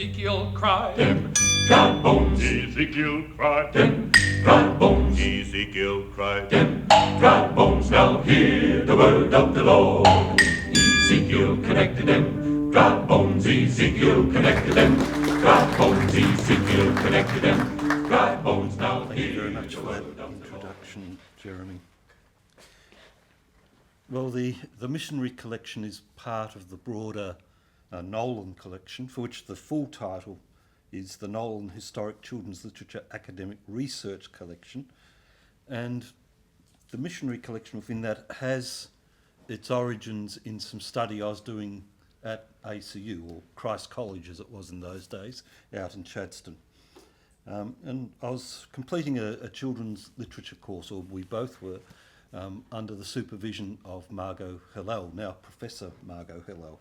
Ezekiel cried. Them dry bones. Ezekiel cried. Them dry bones. Ezekiel cried. Them dry bones. Now hear the word of the Lord. Ezekiel connected them. Dry bones. Ezekiel connected them. Dry bones. Ezekiel connected them. Dry bones. Now Thank you hear very much the for that word of the Lord. introduction, Jeremy. Well, the Missionary Collection is part of the broader Nolan collection, for which the full title is the Nolan Historic Children's Literature Academic Research Collection. And the Missionary Collection within that has its origins in some study I was doing at ACU, or Christ College as it was in those days, out in Chadstone. And I was completing a children's literature course, or we both were, under the supervision of Margot Hillel, now Professor Margot Hillel.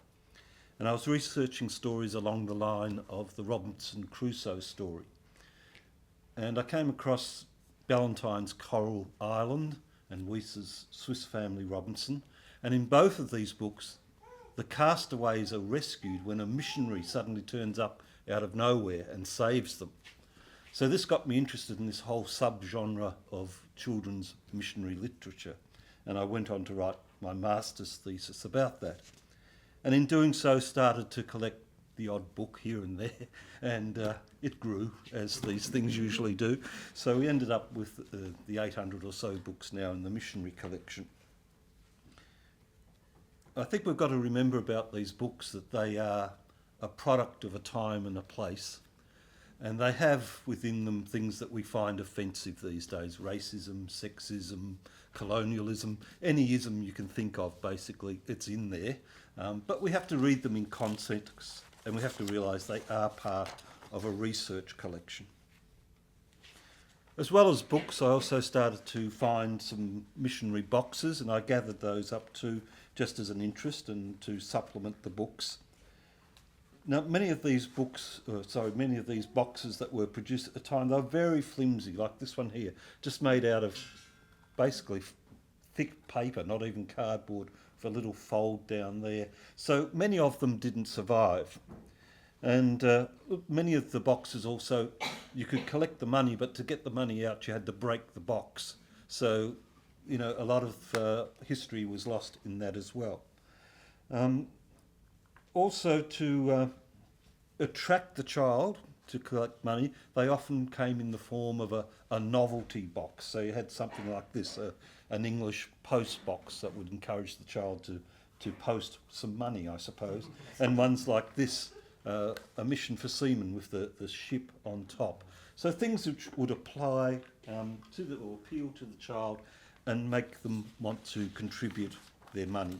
And I was researching stories along the line of the Robinson Crusoe story. And I came across Ballantyne's Coral Island and Weiss's Swiss Family Robinson. And in both of these books, the castaways are rescued when a missionary suddenly turns up out of nowhere and saves them. So this got me interested in this whole subgenre of children's missionary literature, and I went on to write my master's thesis about that. And in doing so, started to collect the odd book here and there, and it grew, as these things usually do. So we ended up with the 800 or so books now in the Missionary Collection. I think we've got to remember about these books that they are a product of a time and a place. And they have within them things that we find offensive these days: racism, sexism, colonialism, any ism you can think of, basically, it's in there. But we have to read them in context, and we have to realise they are part of a research collection. As well as books, I also started to find some missionary boxes, and I gathered those up too, just as an interest and to supplement the books. Now, many of these boxes that were produced at the time, they were very flimsy, like this one here, just made out of basically thick paper, not even cardboard, with a little fold down there. So many of them didn't survive. And many of the boxes also, you could collect the money, but to get the money out, you had to break the box. So, you know, a lot of history was lost in that as well. Also, to attract the child to collect money, they often came in the form of a novelty box. So you had something like this, an English post box that would encourage the child to post some money, I suppose. And ones like this, a mission for seamen with the ship on top. So things which would apply or appeal to the child and make them want to contribute their money.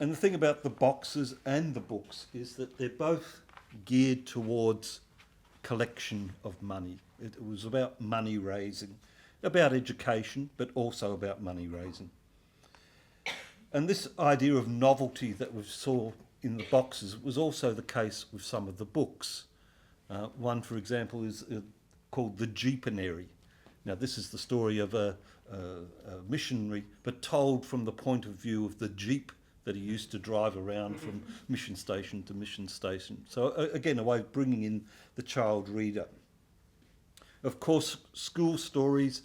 And the thing about the boxes and the books is that they're both geared towards collection of money. It was about money raising, about education, but also about money raising. And this idea of novelty that we saw in the boxes was also the case with some of the books. One, for example, is called The Jeepinary. Now, this is the story of a missionary, but told from the point of view of the jeep that he used to drive around from mission station to mission station. So again, a way of bringing in the child reader. Of course, school stories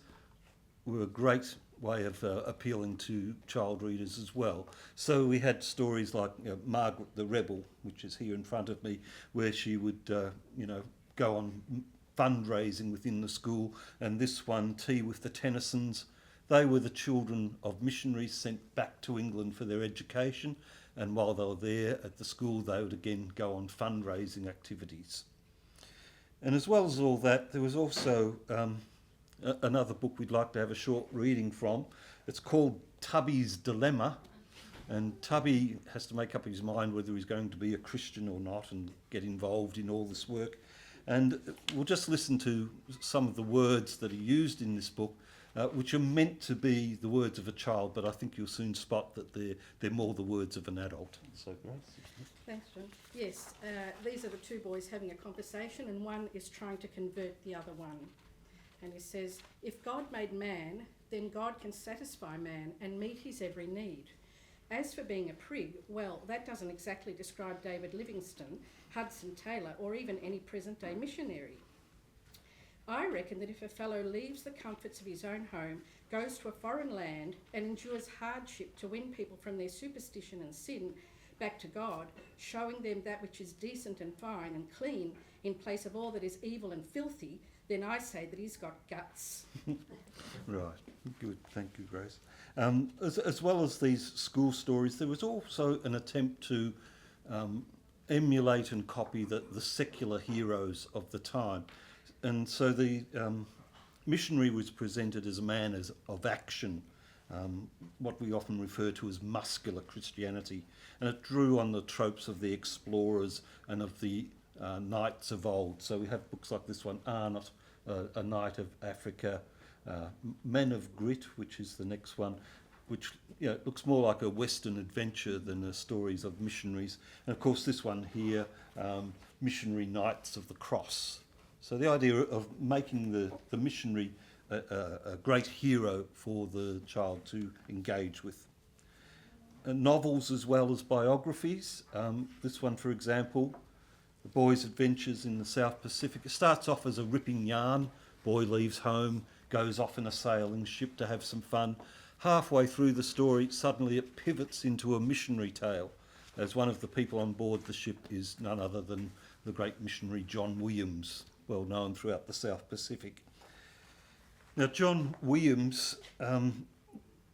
were a great way of appealing to child readers as well. So we had stories like Margaret the Rebel, which is here in front of me, where she would go on fundraising within the school, and this one, Tea with the Tennysons. They were the children of missionaries sent back to England for their education, and while they were there at the school, they would again go on fundraising activities. And as well as all that, there was also another book we'd like to have a short reading from. It's called Tubby's Dilemma, and Tubby has to make up his mind whether he's going to be a Christian or not and get involved in all this work. And we'll just listen to some of the words that are used in this book, which are meant to be the words of a child, but I think you'll soon spot that they're more the words of an adult. So, Grace. Thanks, John. Yes, these are the two boys having a conversation, and one is trying to convert the other one. And he says, if God made man, then God can satisfy man and meet his every need. As for being a prig, well, that doesn't exactly describe David Livingstone, Hudson Taylor, or even any present-day missionary. I reckon that if a fellow leaves the comforts of his own home, goes to a foreign land, and endures hardship to win people from their superstition and sin back to God, showing them that which is decent and fine and clean in place of all that is evil and filthy, then I say that he's got guts. Right, good, thank you, Grace. As well as these school stories, there was also an attempt to emulate and copy the secular heroes of the time. And so the missionary was presented as a man of action, what we often refer to as muscular Christianity. And it drew on the tropes of the explorers and of the knights of old. So we have books like this one, Arnott, A Knight of Africa, Men of Grit, which is the next one, which looks more like a Western adventure than the stories of missionaries. And of course this one here, Missionary Knights of the Cross. So the idea of making the missionary a great hero for the child to engage with. Novels as well as biographies. This one, for example, The Boy's Adventures in the South Pacific. It starts off as a ripping yarn. Boy leaves home, goes off in a sailing ship to have some fun. Halfway through the story, suddenly it pivots into a missionary tale, as one of the people on board the ship is none other than the great missionary John Williams, well known throughout the South Pacific. Now, John Williams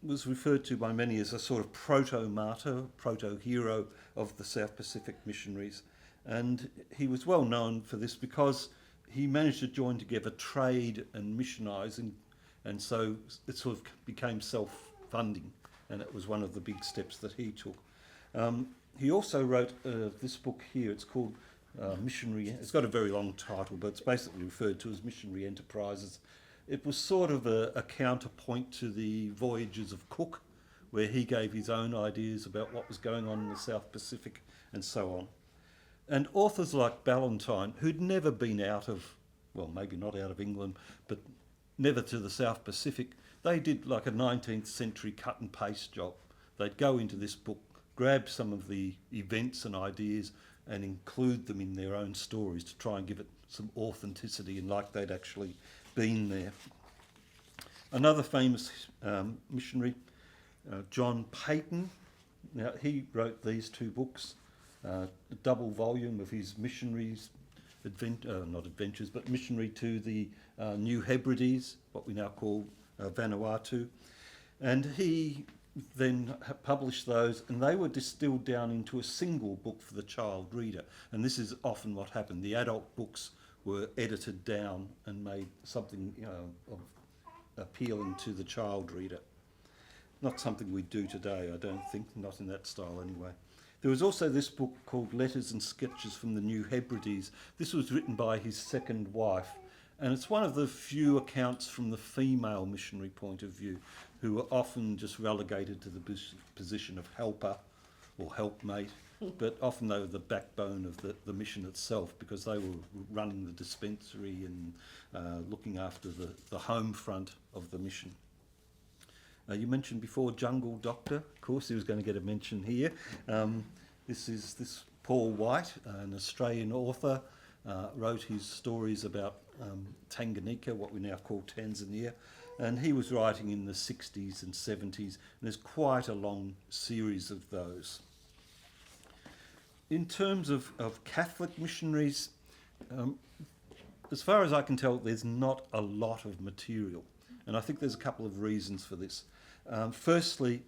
was referred to by many as a sort of proto-martyr, proto-hero of the South Pacific missionaries. And he was well known for this because he managed to join together trade and missionising, and so it sort of became self-funding, and it was one of the big steps that he took. He also wrote this book here. It's called Missionary. It's got a very long title, but it's basically referred to as Missionary Enterprises. It was sort of a counterpoint to the Voyages of Cook, where he gave his own ideas about what was going on in the South Pacific and so on. And authors like Ballantyne, who'd never been out of, well, maybe not out of England, but never to the South Pacific, they did like a 19th century cut and paste job. They'd go into this book, grab some of the events and ideas and include them in their own stories to try and give it some authenticity and like they'd actually been there. Another famous missionary, John Peyton. Now, he wrote these two books, a double volume of his missionaries, not adventures, but missionary to the New Hebrides, what we now call Vanuatu. And he then published those, and they were distilled down into a single book for the child reader. And this is often what happened. The adult books were edited down and made something of appealing to the child reader. Not something we do today, I don't think, not in that style anyway. There was also this book called Letters and Sketches from the New Hebrides. This was written by his second wife, and it's one of the few accounts from the female missionary point of view, who were often just relegated to the position of helper or helpmate, but often they were the backbone of the mission itself, because they were running the dispensary and looking after the home front of the mission. You mentioned before Jungle Doctor. Of course, he was going to get a mention here. This Paul White, an Australian author, wrote his stories about Tanganyika, what we now call Tanzania, and he was writing in the 60s and 70s, and there's quite a long series of those. In terms of Catholic missionaries, as far as I can tell, there's not a lot of material, and I think there's a couple of reasons for this. Firstly,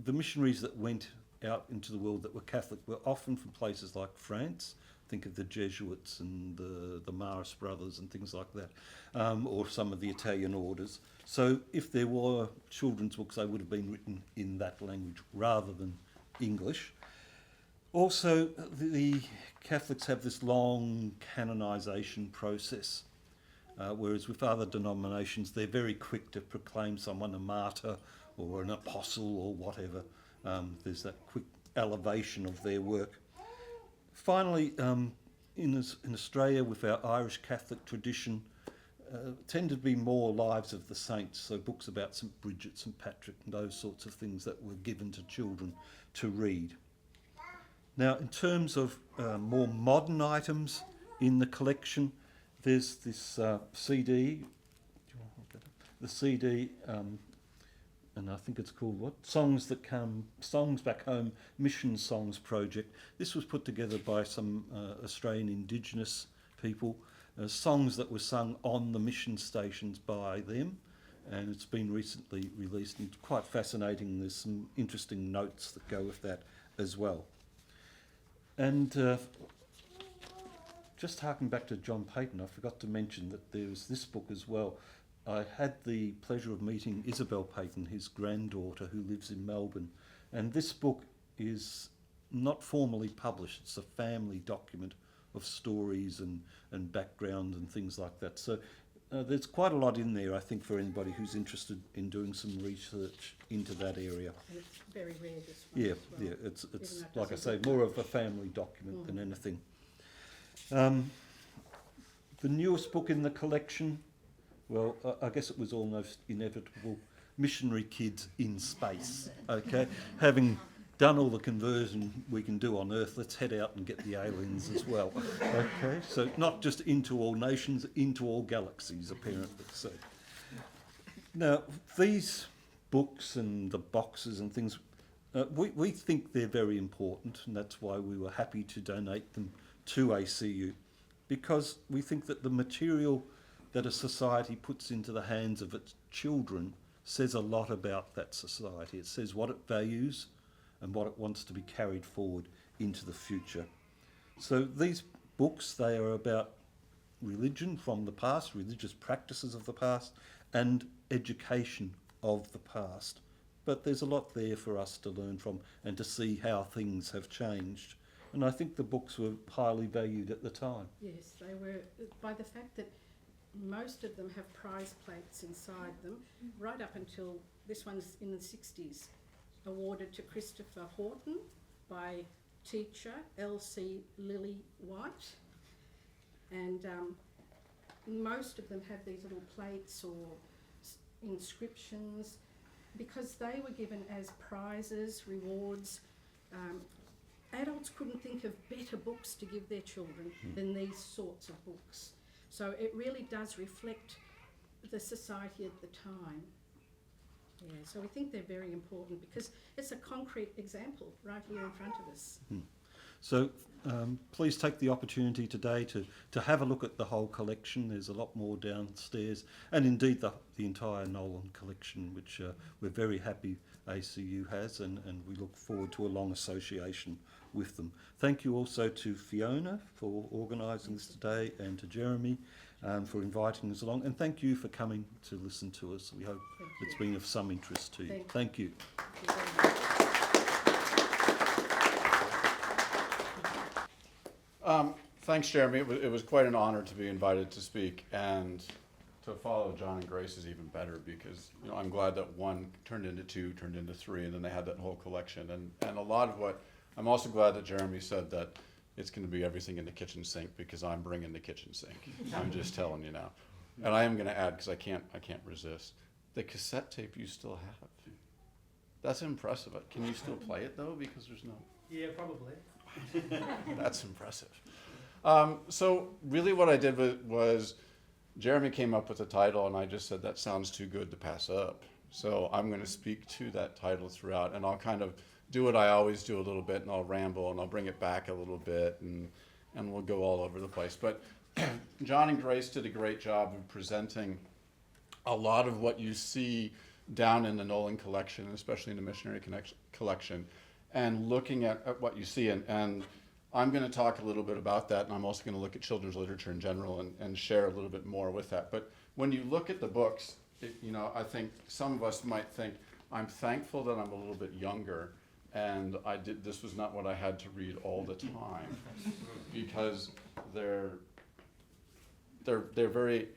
the missionaries that went out into the world that were Catholic were often from places like France. Think of the Jesuits and the Maris brothers and things like that, or some of the Italian orders. So if there were children's books, they would have been written in that language rather than English. Also, the Catholics have this long canonisation process, whereas with other denominations, they're very quick to proclaim someone a martyr or an apostle or whatever. There's that quick elevation of their work. Finally, in Australia, with our Irish Catholic tradition, tended to be more lives of the saints, so books about St Bridget, St Patrick and those sorts of things that were given to children to read. Now, in terms of more modern items in the collection, there's this CD, the CD, and I think it's called what? Songs Back Home, Mission Songs Project. This was put together by some Australian Indigenous people, songs that were sung on the mission stations by them, and it's been recently released, and it's quite fascinating. There's some interesting notes that go with that as well. And just harking back to John Payton, I forgot to mention that there was this book as well. I had the pleasure of meeting Isabel Payton, his granddaughter, who lives in Melbourne, and this book is not formally published. It's a family document of stories and background and things like that. So there's quite a lot in there, I think, for anybody who's interested in doing some research into that area. And it's very rare, this one. Yeah, as well. yeah, it's Even though it like I doesn't say, more of a family document than Mhm. anything. The newest book in the collection, well, I guess it was almost inevitable, Missionary Kids in Space, okay? Having done all the conversion we can do on Earth, let's head out and get the aliens as well, okay? So not just into all nations, into all galaxies, apparently. So now, these books and the boxes and things, we think they're very important, and that's why we were happy to donate them to ACU, because we think that the material that a society puts into the hands of its children says a lot about that society. It says what it values and what it wants to be carried forward into the future. So these books, they are about religion from the past, religious practices of the past, and education of the past. But there's a lot there for us to learn from and to see how things have changed. And I think the books were highly valued at the time. Yes, they were, by the fact that most of them have prize plates inside them, right up until this one's in the 60s, awarded to Christopher Horton by teacher L.C. Lily White. And most of them have these little plates or inscriptions because they were given as prizes, rewards. Adults couldn't think of better books to give their children than these sorts of books. So it really does reflect the society at the time. Yeah, so we think they're very important because it's a concrete example right here in front of us. So please take the opportunity today to have a look at the whole collection. There's a lot more downstairs, and indeed the entire Nolan collection, which we're very happy ACU has, and we look forward to a long association with them. Thank you also to Fiona for organising this today, and to Jeremy for inviting us along, and thank you for coming to listen to us. We hope it's been of some interest to you. Thank you. Thank you very much. Thanks, Jeremy. It was quite an honor to be invited to speak, and to follow John and Grace is even better because I'm glad that one turned into two, turned into three, and then they had that whole collection. And a lot of what I'm also glad that Jeremy said that it's going to be everything in the kitchen sink because I'm bringing the kitchen sink. I'm just telling you now, and I am going to add because I can't resist the cassette tape you still have. That's impressive. Can you still play it though? Because there's no. Yeah, probably. That's impressive. So really what I did was Jeremy came up with a title and I just said that sounds too good to pass up. So I'm going to speak to that title throughout, and I'll kind of do what I always do a little bit, and I'll ramble and I'll bring it back a little bit, and we'll go all over the place. But John and Grace did a great job of presenting a lot of what you see down in the Nolan collection, and especially in the Missionary Collection, and looking at what you see. And I'm going to talk a little bit about that, and I'm also going to look at children's literature in general and share a little bit more with that. But when you look at the books, I think some of us might think, I'm thankful that I'm a little bit younger, and this was not what I had to read all the time, because they're very,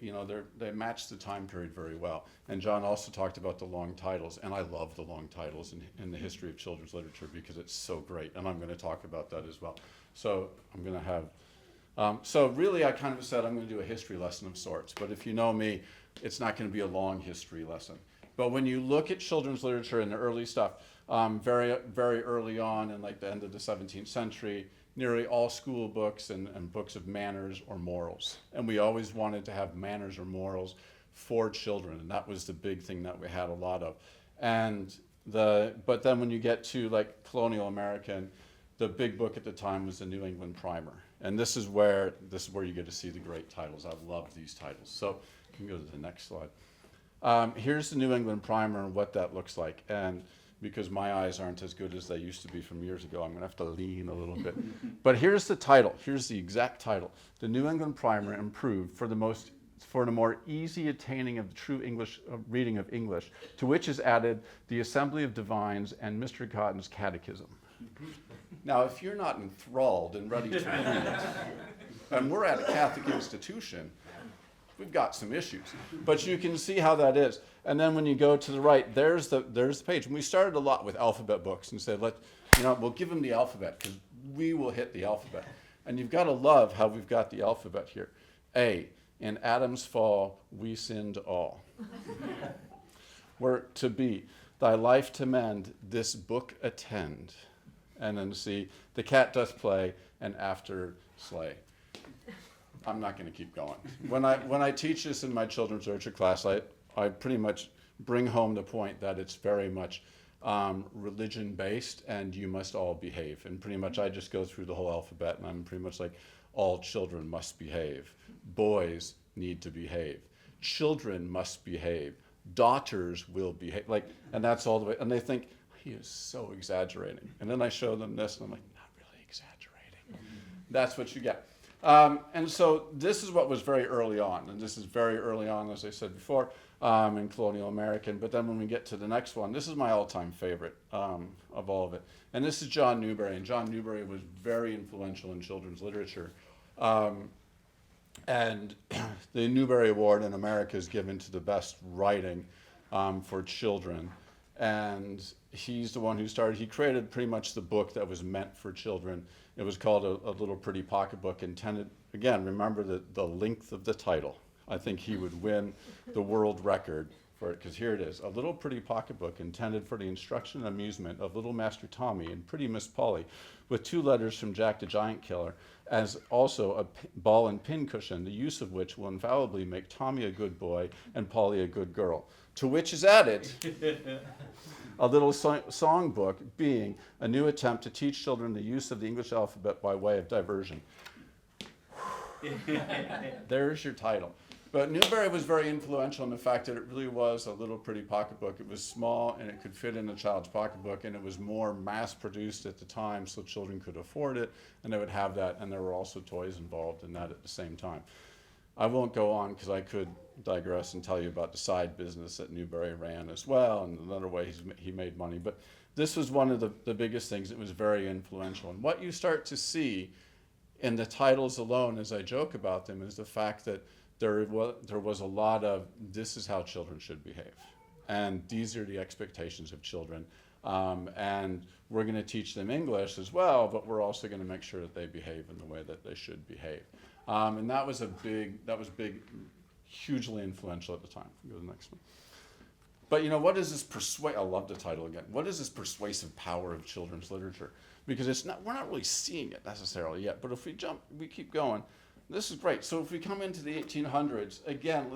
they match the time period very well. And John also talked about the long titles, and I love the long titles in the history of children's literature because it's so great, and I'm going to talk about that as well. So I'm going to have So really, I kind of said I'm going to do a history lesson of sorts. But if you know me, it's not going to be a long history lesson. But when you look at children's literature and the early stuff, very, very early on in like the end of the 17th century, nearly all school books and books of manners or morals. And we always wanted to have manners or morals for children. And that was the big thing that we had a lot of. But then when you get to like colonial American, the big book at the time was the New England Primer. And this is where you get to see the great titles. I love these titles. So you can go to the next slide. Here's the New England Primer and what that looks like. And because my eyes aren't as good as they used to be from years ago, I'm going to have to lean a little bit. But here's the title. Here's the exact title. The New England Primer improved for the more easy attaining of the true English reading of English, to which is added the Assembly of Divines and Mr. Cotton's Catechism. Now, if you're not enthralled and ready to read, and we're at a Catholic institution, we've got some issues. But you can see how that is. And then when you go to the right, there's the page. And we started a lot with alphabet books and said, we'll give them the alphabet because we will hit the alphabet. And you've got to love how we've got the alphabet here. A, in Adam's fall, we sinned all. We're to B, thy life to mend, this book attend. And then C, the cat doth play, and after slay. I'm not going to keep going. When I teach this in my children's literature class, I pretty much bring home the point that it's very much religion-based, and you must all behave. And pretty much I just go through the whole alphabet, and I'm pretty much like, all children must behave. Boys need to behave. Children must behave. Daughters will behave. And that's all the way. And they think, he is so exaggerating. And then I show them this, and I'm like, not really exaggerating. That's what you get. And so this is what was very early on. And this is very early on, as I said before, in colonial American. But then when we get to the next one, this is my all-time favorite of all of it. And this is John Newbery. And John Newbery was very influential in children's literature. And the Newbery Award in America is given to the best writing for children. And he's the one who he created pretty much the book that was meant for children. It was called a Little Pretty Pocketbook, intended, again, remember the length of the title. I think he would win the world record for it, because here it is, a little pretty pocketbook intended for the instruction and amusement of little Master Tommy and pretty Miss Polly, with 2 letters from Jack the Giant Killer, as also a ball and pin cushion, the use of which will infallibly make Tommy a good boy and Polly a good girl. To which is added a little songbook, being a new attempt to teach children the use of the English alphabet by way of diversion. There's your title. But Newbery was very influential in the fact that it really was a little pretty pocketbook. It was small and it could fit in a child's pocketbook, and it was more mass produced at the time so children could afford it, and they would have that, and there were also toys involved in that at the same time. I won't go on because I could digress and tell you about the side business that Newbery ran as well, and another way he made money. But this was one of the biggest things. It was very influential. And what you start to see in the titles alone, as I joke about them, is the fact that there was a lot of, this is how children should behave. And these are the expectations of children. And we're going to teach them English as well, but we're also going to make sure that they behave in the way that they should behave. And that was big, hugely influential at the time. Go to the next one. But what is this I love the title again. What is this persuasive power of children's literature? Because we're not really seeing it necessarily yet, but if we keep going, this is great. So if we come into the 1800s, again,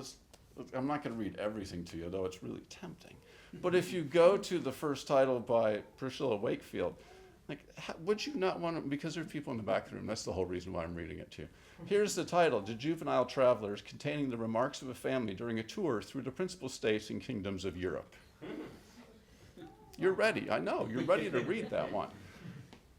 I'm not going to read everything to you, though it's really tempting. But if you go to the first title by Priscilla Wakefield, would you not want to, because there are people in the back room, that's the whole reason why I'm reading it to you. Here's the title, To Juvenile Travelers, containing the remarks of a family during a tour through the principal states and kingdoms of Europe. You're ready, I know, you're ready to read that one.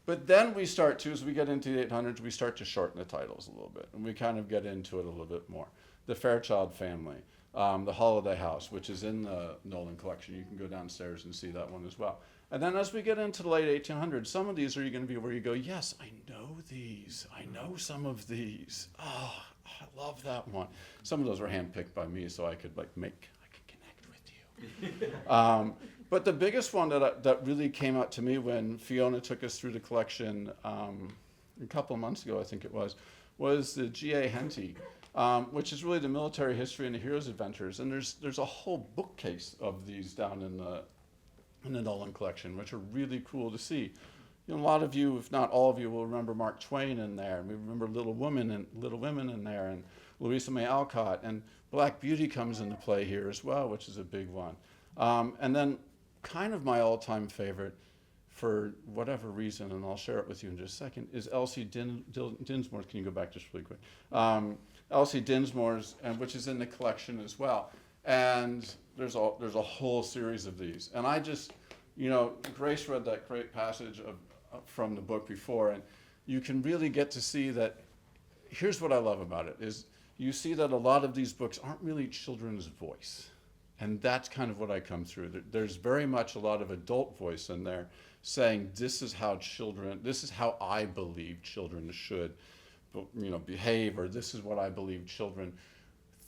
But then we start to, as we get into the 800s, we start to shorten the titles a little bit, and we kind of get into it a little bit more. The Fairchild Family, the Holiday House, which is in the Nolan collection. You can go downstairs and see that one as well. And then as we get into the late 1800s, some of these are going to be where you go, yes, I know these. I know some of these. Oh, I love that one. Some of those were handpicked by me so I could connect with you. But the biggest one that really came out to me when Fiona took us through the collection a couple of months ago, I think it was was the G.A. Henty, which is really the military history and the hero's adventures. And there's a whole bookcase of these down in the Nolan collection, which are really cool to see. You know, a lot of you, if not all of you, will remember Mark Twain in there, and we remember Little Women in there, and Louisa May Alcott, and Black Beauty comes into play here as well, which is a big one. And then kind of my all-time favorite, for whatever reason, and I'll share it with you in just a second, is Elsie Dinsmore's. Can you go back just really quick? Elsie Dinsmore's, and which is in the collection as well. And there's a whole series of these. And I just, you know, Grace read that great passage from the book before, and you can really get to see that. Here's what I love about it, is you see that a lot of these books aren't really children's voice. And that's kind of what I come through. There's very much a lot of adult voice in there saying, this is how I believe children should, you know, behave, or this is what I believe children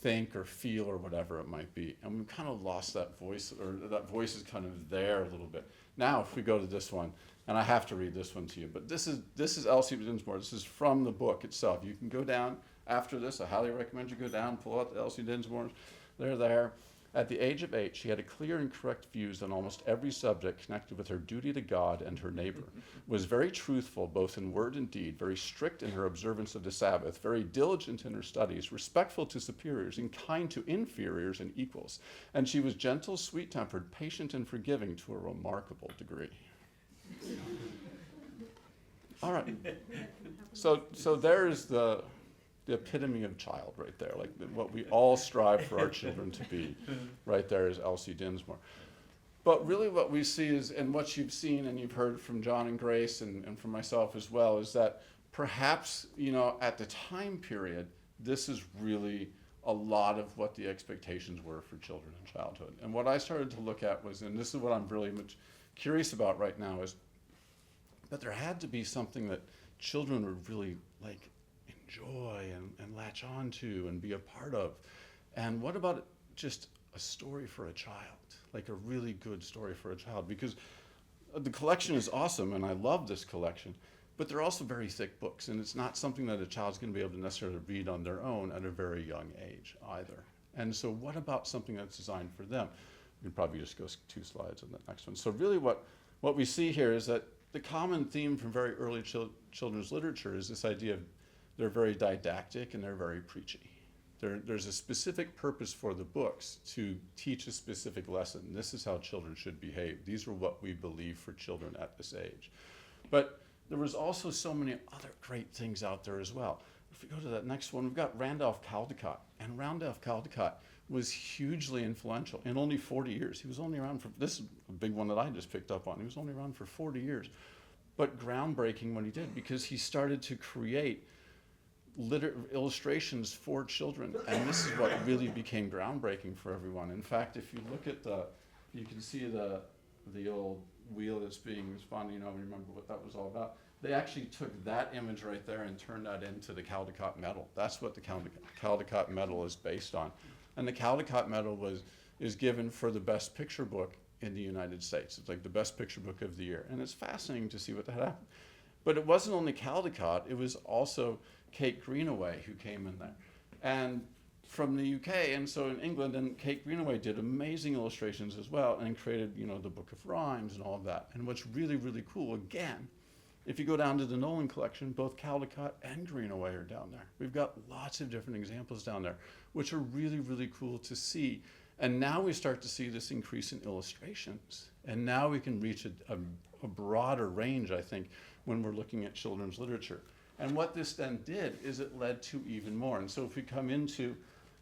think or feel, or whatever it might be. And we've kind of lost that voice, or that voice is kind of there a little bit. Now, if we go to this one, and I have to read this one to you, but this is Elsie Dinsmore. This is from the book itself. You can go down after this. I highly recommend you go down, pull out the Elsie Dinsmores. They're there. At the age of 8, she had a clear and correct views on almost every subject connected with her duty to God and her neighbor, was very truthful both in word and deed, very strict in her observance of the Sabbath, very diligent in her studies, respectful to superiors, and kind to inferiors and equals. And she was gentle, sweet-tempered, patient, and forgiving to a remarkable degree. All right. So there's the epitome of child right there, like what we all strive for our children to be. Right there is Elsie Dinsmore. But really what we see is, and what you've seen and you've heard from John and Grace and from myself as well, is that perhaps, you know, at the time period, this is really a lot of what the expectations were for children in childhood. And what I started to look at was, and this is what I'm really much curious about right now, is that there had to be something that children would really like enjoy and latch on to and be a part of. And what about just a story for a child, like a really good story for a child? Because the collection is awesome, and I love this collection, but they're also very thick books, and it's not something that a child's going to be able to necessarily read on their own at a very young age either. And so what about something that's designed for them? We can probably just go 2 slides on the next one. So really what we see here is that the common theme from very early children's literature is this idea of they're very didactic and they're very preachy. There's a specific purpose for the books to teach a specific lesson. This is how children should behave. These are what we believe for children at this age. But there was also so many other great things out there as well. If we go to that next one, we've got Randolph Caldecott. And Randolph Caldecott was hugely influential in only 40 years. He was only around for, this is a big one that I just picked up on. He was only around for 40 years. But groundbreaking what he did, because he started to create illustrations for children, and this is what really became groundbreaking for everyone. In fact, if you look at you can see the old wheel that's being spun, you know, remember what that was all about. They actually took that image right there and turned that into the Caldecott Medal. That's what the Caldecott Medal is based on. And the Caldecott Medal is given for the best picture book in the United States. It's like the best picture book of the year. And it's fascinating to see what that happened. But it wasn't only Caldecott, it was also Kate Greenaway who came in there. And from the UK, and so in England, and Kate Greenaway did amazing illustrations as well and created, you know, the Book of Rhymes and all of that. And what's really, really cool, again, if you go down to the Nolan collection, both Caldecott and Greenaway are down there. We've got lots of different examples down there, which are really, really cool to see. And now we start to see this increase in illustrations. And now we can reach a broader range, I think, when we're looking at children's literature. And what this then did is it led to even more. And so if we come into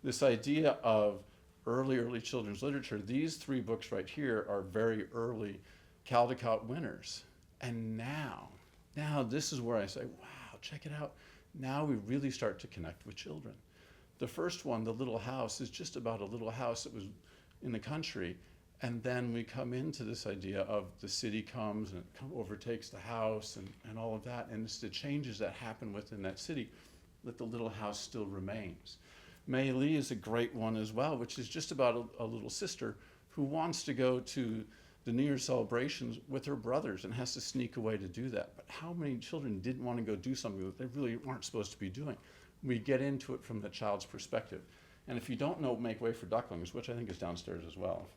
this idea of early children's literature, these 3 books right here are very early Caldecott winners. And now this is where I say, wow, check it out. Now we really start to connect with children. The first one, The Little House, is just about a little house that was in the country. And then we come into this idea of the city comes and overtakes the house and all of that. And it's the changes that happen within that city that the little house still remains. Mei Lee is a great one as well, which is just about a little sister who wants to go to the New Year's celebrations with her brothers and has to sneak away to do that. But how many children didn't want to go do something that they really weren't supposed to be doing? We get into it from the child's perspective. And if you don't know Make Way for Ducklings, which I think is downstairs as well,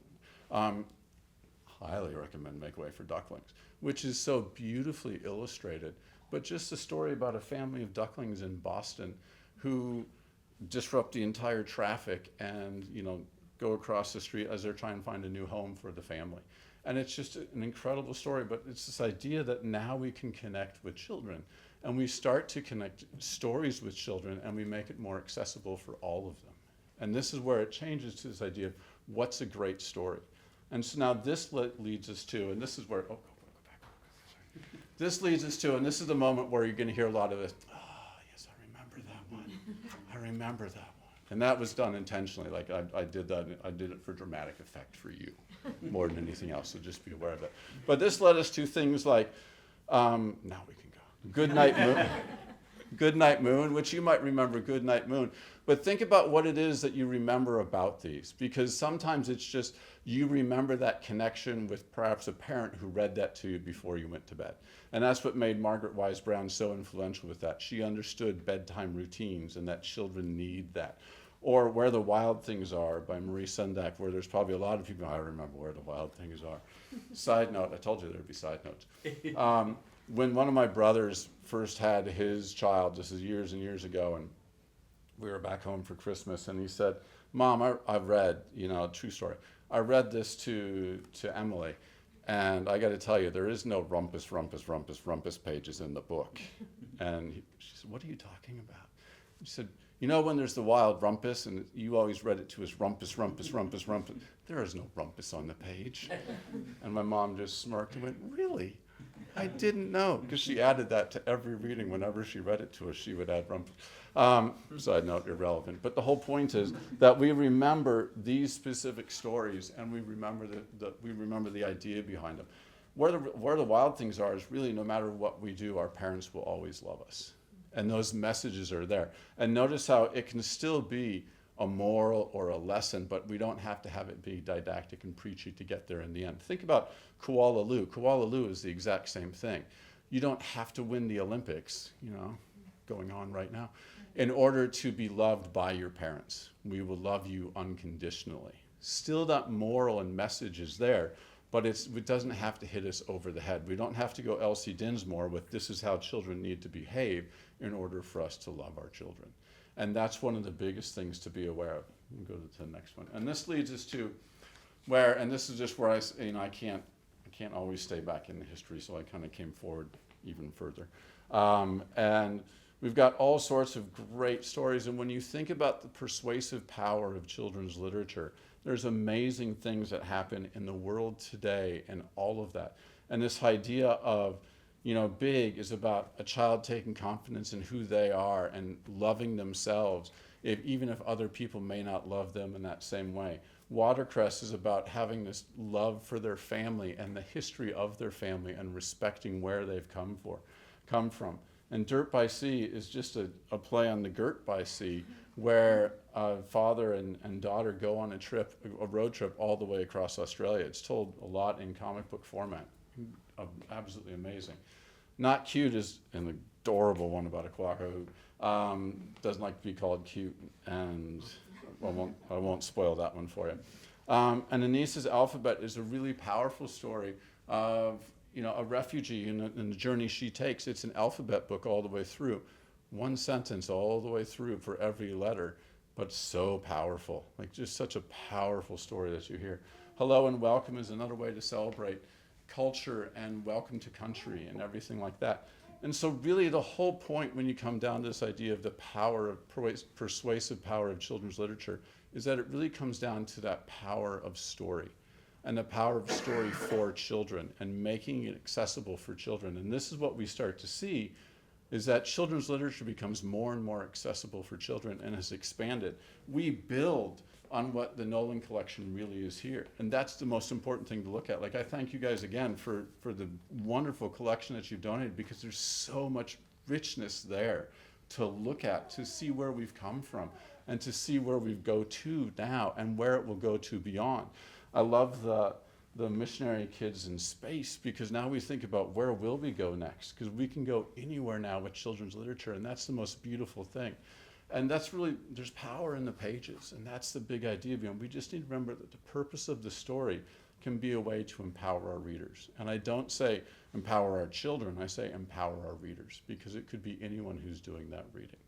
highly recommend Make Way for Ducklings, which is so beautifully illustrated. But just a story about a family of ducklings in Boston who disrupt the entire traffic and, go across the street as they're trying to find a new home for the family. And it's just an incredible story, but it's this idea that now we can connect with children, and we start to connect stories with children, and we make it more accessible for all of them. And this is where it changes to this idea of what's a great story. And so now this leads us to, and this is where, go back. This leads us to, and this is the moment where you're going to hear a lot of this, yes, I remember that one. I remember that one. And that was done intentionally. Like I did that. I did it for dramatic effect for you, more than anything else. So just be aware of it. But this led us to things like, now we can go. Good Night Moon. Good Night Moon, which you might remember. Good Night Moon. But think about what it is that you remember about these, because sometimes it's just you remember that connection with perhaps a parent who read that to you before you went to bed. And that's what made Margaret Wise Brown so influential with that. She understood bedtime routines and that children need that. Or Where the Wild Things Are by Marie Sendak, where there's probably a lot of people, I remember Where the Wild Things Are. Side note, I told you there'd be side notes. When one of my brothers first had his child, this is years and years ago, and we were back home for Christmas, and he said, Mom, I've read, true story, I read this to Emily, and I got to tell you, there is no rumpus pages in the book. And she said, what are you talking about? He said, when there's the wild rumpus, and you always read it to us, rumpus. There is no rumpus on the page. And my mom just smirked and went, really? I didn't know, because she added that to every reading. Whenever she read it to us, she would add rumpus. Side note, irrelevant. But the whole point is that we remember these specific stories, and we remember the idea behind them. Where the Wild Things Are is really, no matter what we do, our parents will always love us. And those messages are there. And notice how it can still be a moral or a lesson, but we don't have to have it be didactic and preachy to get there in the end. Think about Kuala Lumpur. Kuala Lumpur is the exact same thing. You don't have to win the Olympics, going on right now, in order to be loved by your parents. We will love you unconditionally. Still, that moral and message is there, but it doesn't have to hit us over the head. We don't have to go Elsie Dinsmore with this is how children need to behave in order for us to love our children. And that's one of the biggest things to be aware of. We'll go to the next one. And this leads us to where, and this is just where I can't always stay back in the history, so I kind of came forward even further. And we've got all sorts of great stories. And when you think about the persuasive power of children's literature, there's amazing things that happen in the world today and all of that. And this idea of, big is about a child taking confidence in who they are and loving themselves, even if other people may not love them in that same way. Watercress is about having this love for their family and the history of their family and respecting where they've come from. And Dirt by Sea is just a play on the Girt by Sea, where a father and daughter go on a road trip all the way across Australia. It's told a lot in comic book format. Absolutely amazing. Not Cute is an adorable one about a quokka who doesn't like to be called cute, and I won't spoil that one for you. And Anissa's Alphabet is a really powerful story of a refugee and the journey she takes. It's an alphabet book all the way through, one sentence all the way through for every letter, but so powerful, like just such a powerful story that you hear. Hello and Welcome is another way to celebrate culture and welcome to country and everything like that. And so really the whole point when you come down to this idea of the power of persuasive power of children's literature is that it really comes down to that power of story and the power of story for children and making it accessible for children. And this is what we start to see, is that children's literature becomes more and more accessible for children and has expanded. We build on what the Nolan collection really is here. And that's the most important thing to look at. Like, I thank you guys again for the wonderful collection that you've donated, because there's so much richness there to look at, to see where we've come from and to see where we go to now and where it will go to beyond. I love the missionary kids in space, because now we think about where will we go next, because we can go anywhere now with children's literature, and that's the most beautiful thing. And that's really, there's power in the pages, and that's the big idea beyond. We just need to remember that the purpose of the story can be a way to empower our readers. And I don't say empower our children, I say empower our readers, because it could be anyone who's doing that reading.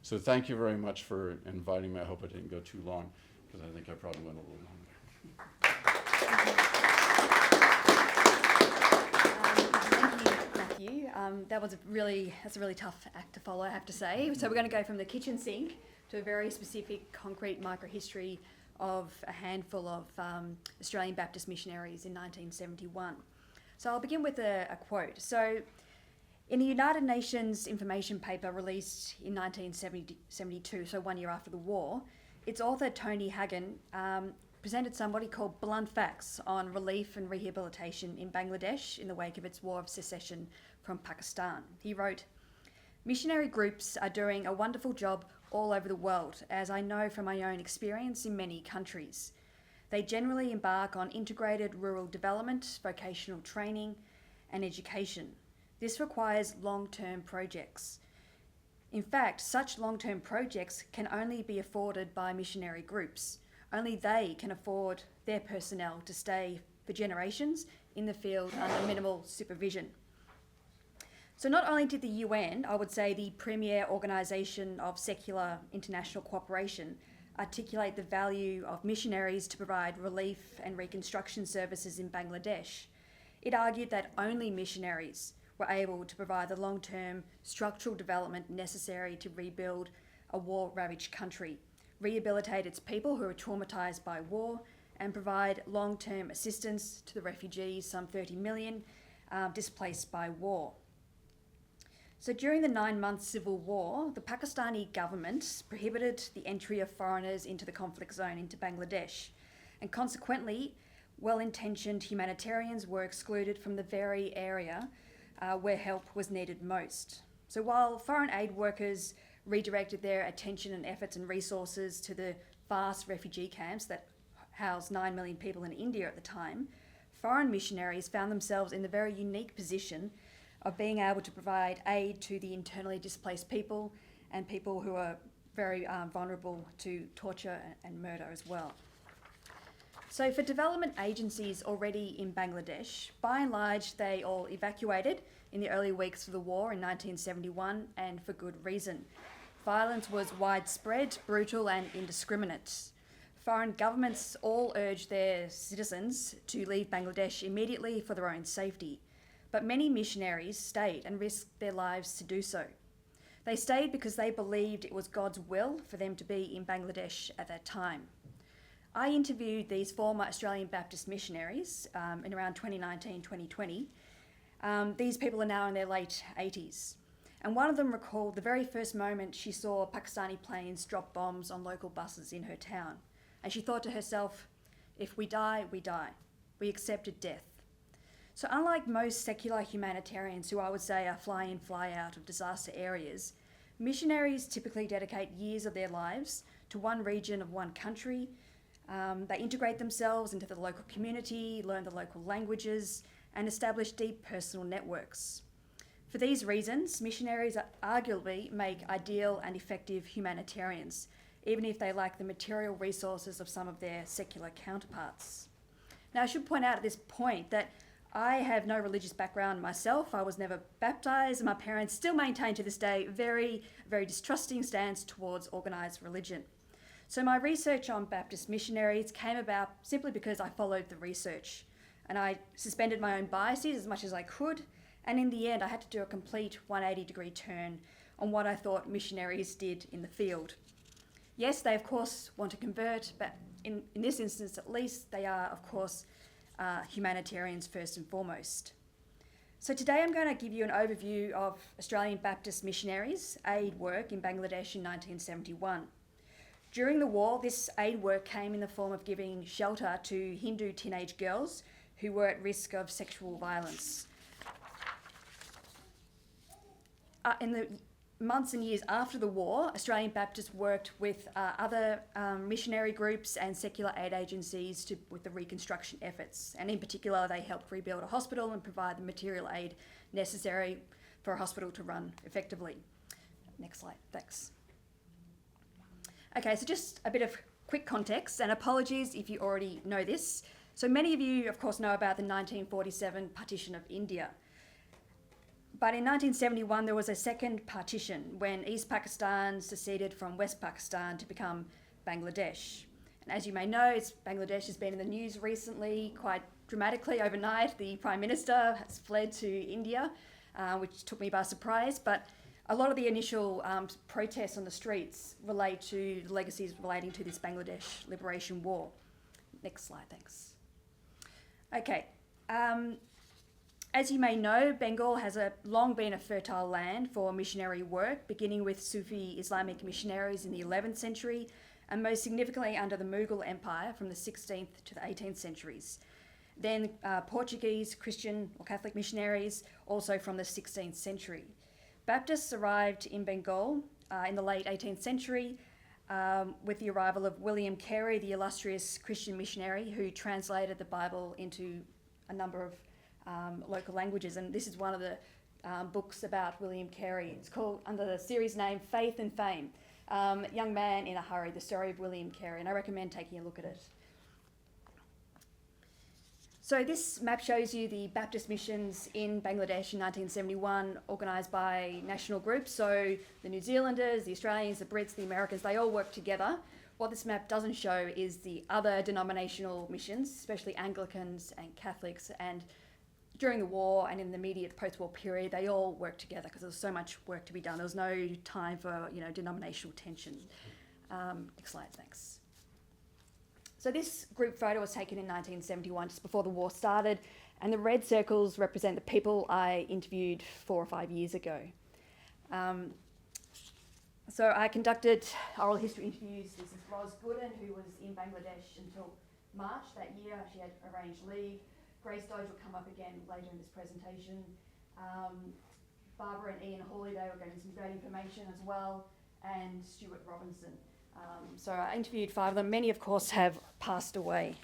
So thank you very much for inviting me. I hope I didn't go too long, because I think I probably went a little longer. Thank you, Matthew. That's a really tough act to follow, I have to say. So we're going to go from the kitchen sink to a very specific, concrete microhistory of a handful of Australian Baptist missionaries in 1971. So I'll begin with a quote. So in the United Nations information paper released in 1972, so 1 year after the war, its author Tony Hagen presented somebody called Blunt Facts on relief and rehabilitation in Bangladesh in the wake of its war of secession from Pakistan. He wrote, "Missionary groups are doing a wonderful job all over the world, as I know from my own experience in many countries. They generally embark on integrated rural development, vocational training, and education. This requires long-term projects. In fact, such long-term projects can only be afforded by missionary groups. Only they can afford their personnel to stay for generations in the field under minimal supervision." So not only did the UN, I would say the premier organisation of secular international cooperation, articulate the value of missionaries to provide relief and reconstruction services in Bangladesh, it argued that only missionaries were able to provide the long-term structural development necessary to rebuild a war-ravaged country, rehabilitate its people who are traumatised by war, and provide long-term assistance to the refugees, some 30 million, displaced by war. So during the 9-month civil war, the Pakistani government prohibited the entry of foreigners into the conflict zone into Bangladesh, and consequently, well-intentioned humanitarians were excluded from the very area where help was needed most. So while foreign aid workers redirected their attention and efforts and resources to the vast refugee camps that housed 9 million people in India at the time, foreign missionaries found themselves in the very unique position of being able to provide aid to the internally displaced people and people who are very vulnerable to torture and murder as well. So for development agencies already in Bangladesh, by and large they all evacuated in the early weeks of the war in 1971, and for good reason. Violence was widespread, brutal and indiscriminate. Foreign governments all urged their citizens to leave Bangladesh immediately for their own safety. But many missionaries stayed and risked their lives to do so. They stayed because they believed it was God's will for them to be in Bangladesh at that time. I interviewed these former Australian Baptist missionaries in around 2019, 2020. These people are now in their late 80s. And one of them recalled the very first moment she saw Pakistani planes drop bombs on local buses in her town. And she thought to herself, if we die, we die. We accepted death. So unlike most secular humanitarians who I would say are fly in, fly out of disaster areas, missionaries typically dedicate years of their lives to one region of one country. They integrate themselves into the local community, learn the local languages, and establish deep personal networks. For these reasons, missionaries arguably make ideal and effective humanitarians, even if they lack the material resources of some of their secular counterparts. Now, I should point out at this point that I have no religious background myself. I was never baptised, and my parents still maintain to this day a very, very distrusting stance towards organised religion. So my research on Baptist missionaries came about simply because I followed the research, and I suspended my own biases as much as I could, and in the end I had to do a complete 180-degree turn on what I thought missionaries did in the field. Yes, they of course want to convert, but in this instance at least, they are of course humanitarians first and foremost. So today I'm going to give you an overview of Australian Baptist missionaries' aid work in Bangladesh in 1971. During the war, this aid work came in the form of giving shelter to Hindu teenage girls who were at risk of sexual violence. In the months and years after the war, Australian Baptists worked with other missionary groups and secular aid agencies with the reconstruction efforts. And in particular, they helped rebuild a hospital and provide the material aid necessary for a hospital to run effectively. Next slide, thanks. Okay, so just a bit of quick context, and apologies if you already know this. So many of you, of course, know about the 1947 partition of India. But in 1971, there was a second partition when East Pakistan seceded from West Pakistan to become Bangladesh. And as you may know, Bangladesh has been in the news recently, quite dramatically overnight. The Prime Minister has fled to India, which took me by surprise. But a lot of the initial protests on the streets relate to the legacies relating to this Bangladesh Liberation War. Next slide, thanks. Okay. As you may know, Bengal has long been a fertile land for missionary work, beginning with Sufi Islamic missionaries in the 11th century, and most significantly under the Mughal Empire from the 16th to the 18th centuries. Then Portuguese, Christian or Catholic missionaries, also from the 16th century. Baptists arrived in Bengal in the late 18th century with the arrival of William Carey, the illustrious Christian missionary who translated the Bible into a number of local languages, and this is one of the books about William Carey. It's called, under the series name, Faith and Fame, Young Man in a Hurry, the story of William Carey, and I recommend taking a look at it. So this map shows you the Baptist missions in Bangladesh in 1971, organised by national groups. So the New Zealanders, the Australians, the Brits, the Americans, they all work together. What this map doesn't show is the other denominational missions, especially Anglicans and Catholics, and during the war and in the immediate post-war period, they all worked together because there was so much work to be done. There was no time for, denominational tension. Next slide, thanks. So this group photo was taken in 1971, just before the war started, and the red circles represent the people I interviewed 4 or 5 years ago. So I conducted oral history interviews. This is Ros Gooden, who was in Bangladesh until March that year. She had arranged leave. Grace Dodge will come up again later in this presentation. Barbara and Ian Hawley, they were getting some great information as well, and Stuart Robinson. So I interviewed 5 of them. Many, of course, have passed away.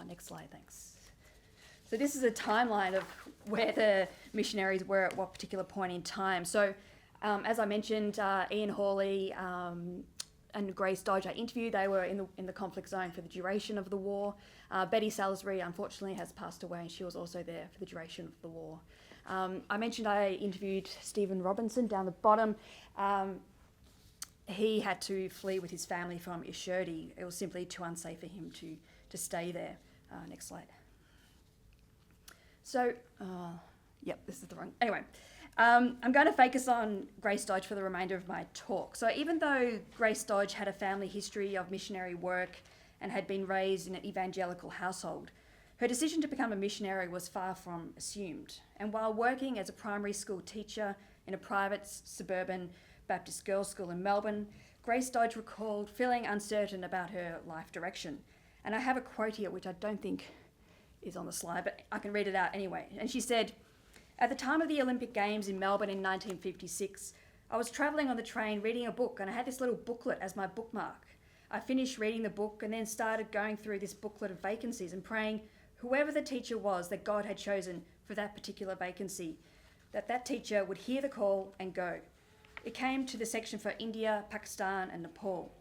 Next slide, thanks. So this is a timeline of where the missionaries were at what particular point in time. So as I mentioned, Ian Hawley and Grace Dodge I interviewed. They were in the conflict zone for the duration of the war. Betty Salisbury, unfortunately, has passed away, and she was also there for the duration of the war. I mentioned I interviewed Stephen Robinson down the bottom. He had to flee with his family from Ishurdi. It was simply too unsafe for him to stay there. Next slide. So, this is the wrong... Anyway, I'm going to focus on Grace Dodge for the remainder of my talk. So even though Grace Dodge had a family history of missionary work and had been raised in an evangelical household, her decision to become a missionary was far from assumed. And while working as a primary school teacher in a private suburban Baptist girls' school in Melbourne, Grace Dodge recalled feeling uncertain about her life direction. And I have a quote here, which I don't think is on the slide, but I can read it out anyway. And she said, "At the time of the Olympic Games in Melbourne in 1956, I was travelling on the train reading a book, and I had this little booklet as my bookmark. I finished reading the book and then started going through this booklet of vacancies and praying whoever the teacher was that God had chosen for that particular vacancy, that teacher would hear the call and go. It came to the section for India, Pakistan and Nepal.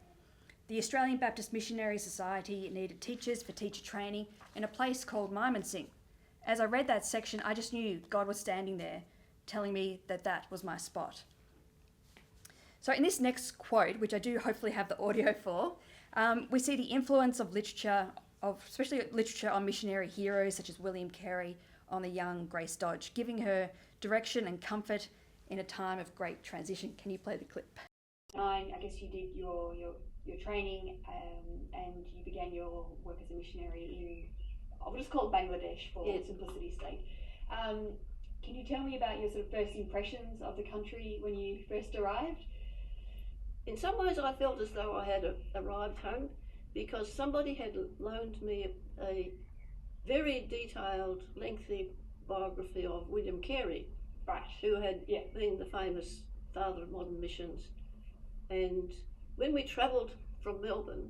The Australian Baptist Missionary Society needed teachers for teacher training in a place called Mymensingh. As I read that section, I just knew God was standing there telling me that that was my spot." So in this next quote, which I do hopefully have the audio for, we see the influence of literature, especially literature on missionary heroes such as William Carey, on the young Grace Dodge, giving her direction and comfort in a time of great transition. Can you play the clip? I guess you did your training and you began your work as a missionary in, I'll just call it Bangladesh for simplicity's sake. Can you tell me about your sort of first impressions of the country when you first arrived? In some ways I felt as though I had arrived home, because somebody had loaned me a very detailed, lengthy biography of William Carey, Right. who had been the famous father of modern missions. And when we travelled from Melbourne,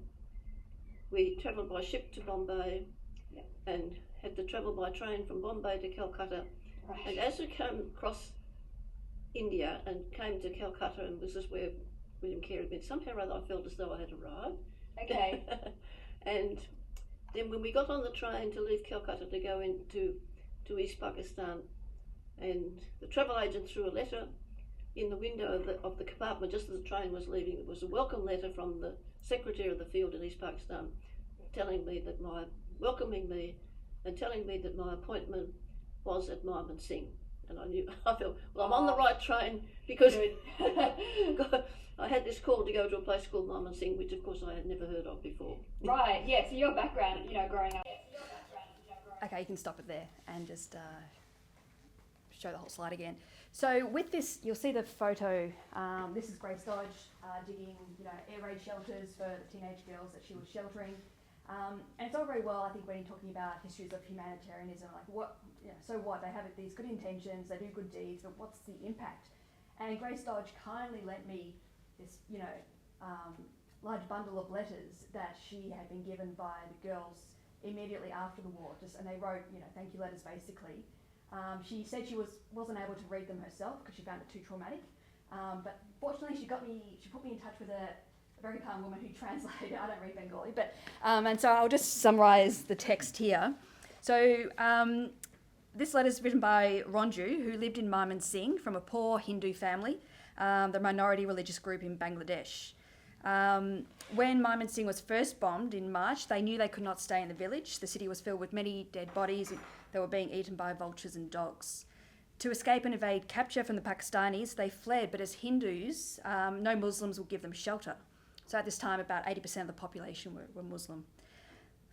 we travelled by ship to Bombay and had to travel by train from Bombay to Calcutta. Right. And as we came across India and came to Calcutta, and this is where William Carey had been, somehow or other I felt as though I had arrived. Okay. And then when we got on the train to leave Calcutta to go into East Pakistan, and the travel agent threw a letter in the window of the compartment just as the train was leaving. It was a welcome letter from the secretary of the field in East Pakistan, welcoming me and telling me that my appointment was at Singh. And I felt, well, I'm on the right train, because I had this call to go to a place called Singh, which of course I had never heard of before. Right, yeah, so your background, growing up. Okay, you can stop it there and just show the whole slide again. So with this, you'll see the photo. This is Grace Dodge digging, air raid shelters for the teenage girls that she was sheltering. And it's all very well, I think, when you're talking about histories of humanitarianism, like so what? They have these good intentions, they do good deeds, but what's the impact? And Grace Dodge kindly lent me this, large bundle of letters that she had been given by the girls immediately after the war, and they wrote, thank you letters basically. She said she wasn't able to read them herself because she found it too traumatic, but fortunately she put me in touch with a very calm woman who translated. I don't read Bengali, but and so I'll just summarise the text here. So this letter is written by Ranju, who lived in Singh from a poor Hindu family, the minority religious group in Bangladesh. When Singh was first bombed in March, they knew they could not stay in the village. The city was filled with many dead bodies that were being eaten by vultures and dogs. To escape and evade capture from the Pakistanis, they fled, but as Hindus, no Muslims would give them shelter. So at this time, about 80% of the population were Muslim.